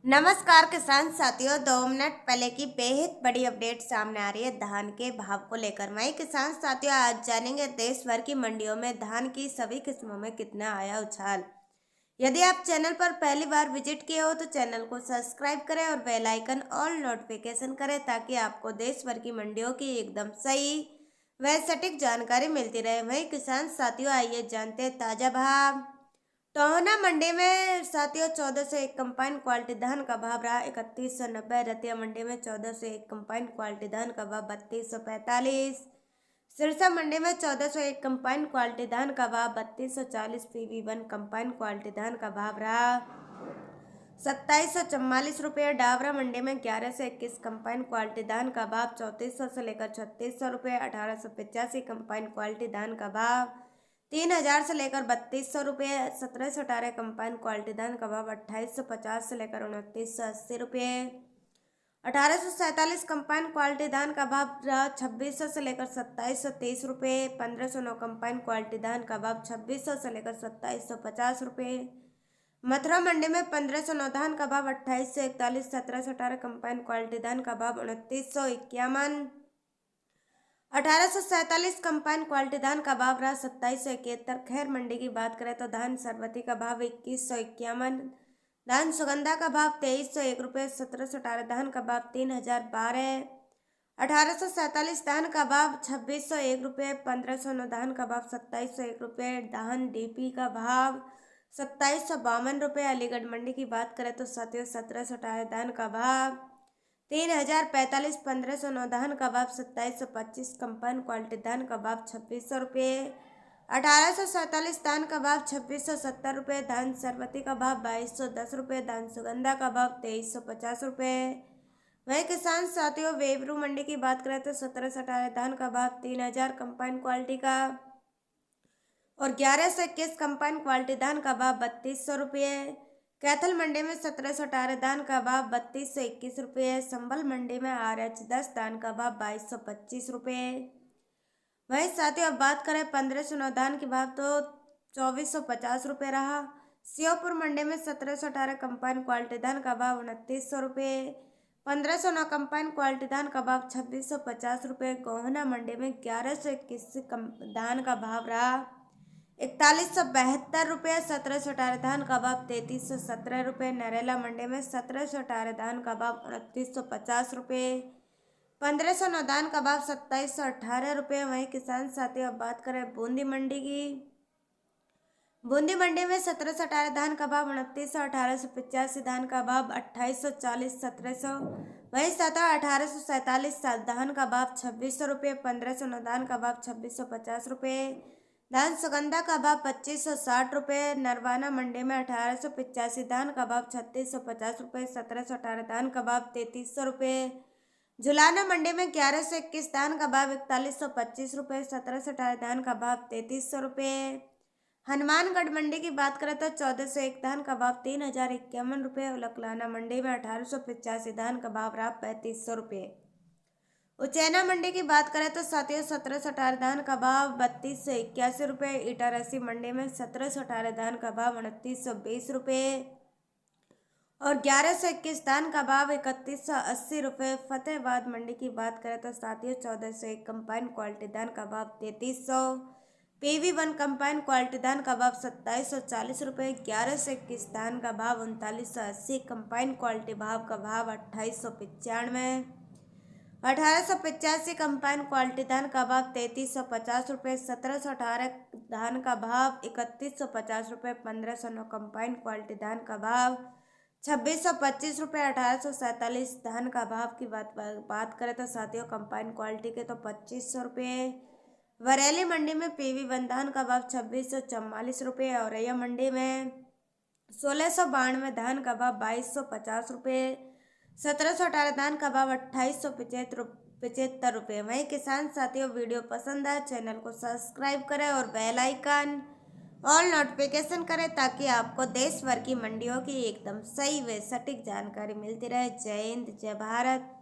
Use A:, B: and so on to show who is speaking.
A: नमस्कार किसान साथियों, 2 मिनट पहले की बेहद बड़ी अपडेट सामने आ रही है धान के भाव को लेकर। वहीं किसान साथियों, आज जानेंगे देश भर की मंडियों में धान की सभी किस्मों में कितना आया उछाल। यदि आप चैनल पर पहली बार विजिट किए हो तो चैनल को सब्सक्राइब करें और बेल आइकन ऑल नोटिफिकेशन करें ताकि आपको देश भर की मंडियों की एकदम सही व सटीक जानकारी मिलती रहे। वहीं किसान साथियों, आइए जानते हैं ताजा भाव। टोहना मंडी में साथियों 1401 कंपाइन क्वालिटी धान का भाव रहा 3190। रतिया मंडी में 1401 कंपाइन क्वालिटी धान का भाव 3245। सिरसा मंडी में 1401 कंपाइन क्वालिटी धान का भाव 3240। PV1 कंपाइन क्वालिटी धान का भाव रहा 2744 रुपये। डावरा मंडी में 1121 कंपाइन क्वालिटी धान का भाव 3400 से लेकर 3600 रुपये। 1885 कंपाइन क्वालिटी धान का भाव 3000 से लेकर 3200 रुपये। 1718 कंपाइन क्वालिटी धान का भाव 2850 से लेकर 2980 रुपये। 1847 कंपाइन क्वालिटी धान का भाव 2600 से लेकर 2730 रुपये। 1509 कंपाइन क्वालिटी धान का भाव 2600 से लेकर 2750 रुपये। मथुरा मंडी में 1509 धान का भाव 2841। 1718 कंपाइन क्वालिटी धान का भाव 2951। 1847 कंपाइन क्वालिटी धान का भाव रहा 2771। खैर मंडी की बात करें तो धान सरबती का भाव 2151। धान सुगंधा का भाव 2301 रुपये। 1718 धान का भाव 3012। 1847 धान का भाव 2601 रुपये। 1509 धान का भाव 2701 रुपये। धान DP का भाव 2752 रुपये। अलीगढ़ मंडी की बात करें तो साथियों 1718 धान का भाव 3045। 1509 धान का भाव 2725। कंपाइन क्वालिटी धान का भाव 2600 रुपये। 1847 धान का भाव 2670 रुपये। धान सरबती का भाव 2210 रुपये। धान सुगंधा का भाव 2350 रुपये। वहीं किसान साथियों वेबरू मंडी की बात करें तो 1718 धान का भाव 3000 कंपाइन क्वालिटी का और 1121 कंपाइन क्वालिटी धान का भाव 3200 रुपये। कैथल मंडी में 1718 धान का भाव 3221 रुपये। संभल मंडी में RH10 धान का भाव 2225 रुपये। वहीं साथियों अब बात करें 1509 धान के भाव तो 2450 रुपये रहा। श्योपुर मंडी में 1718 कंपाइन क्वालिटी धान का भाव 2900 रुपये। 1509 कंपाइन क्वालिटी धान का भाव 2650 रुपये। गोहना मंडी में 1121 धान का भाव रहा 4172 रुपये। 1718 धान का भाव 3317 रुपये। नरेला मंडी में 1718 धान का भाव 2950 रुपये। 1509 धान का भाव 2718 रुपये। वहीं किसान साथियों अब बात करें बूंदी मंडी की। बूंदी मंडी में 1718 धान का भाव 2900। 1885 धान का भाव 2840। 1700 वहीं 1847 धान का भाव 2600 रुपये। 1509 धान का भाव 2650 रुपये। धान सुगंधा का भाव 2560 रुपये। नरवाना मंडी में 1885 धान का भाव 3650 रुपये। 1718 धान का भाव 3300 रुपये। जुलाना मंडी में 1121 धान का भाव 4125 रुपये। 1718 धान का भाव 3300 रुपये। हनुमानगढ़ मंडी की बात करें तो 1401 धान का भाव 3051 रुपये। उलकलाना मंडी में 1885 धान का भाव रहा 3500 रुपये। उचैना मंडी की बात करें तो साथियों 1718 धान का भाव 3281 रुपये। इटारसी मंडी में 1718 धान का भाव 2920 रुपये और 1121 धान का भाव 3180 रुपये। फतेहाबाद मंडी की बात करें तो साथियों 1401 कंपाइन क्वालिटी धान का भाव 3300। PV1 कंपाइन क्वालिटी धान का भाव 2740 रुपये। 1121 धान का भाव 3980। कंपाइन क्वालिटी भाव का भाव 2895। 1885 कंपाइन क्वालिटी धान का भाव 3350 रुपये। 1718 धान का भाव 3150 रुपये। 1509 कंपाइन क्वालिटी धान का भाव 2625 रुपये। 1847 धान का भाव की बात करें तो साथियों कंपाइन क्वालिटी के तो 2500 रुपये। बरेली मंडी में PV1 धान का भाव 2644 रुपये। औरैया मंडी में 1692 धान का भाव 2250 रुपये। 1718 धान का भाव 2875 रुपये। वहीं किसान साथियों वीडियो पसंद आए चैनल को सब्सक्राइब करें और बेल आइकन ऑल नोटिफिकेशन करें ताकि आपको देश भर की मंडियों की एकदम सही व सटीक जानकारी मिलती रहे। जय हिंद, जय भारत।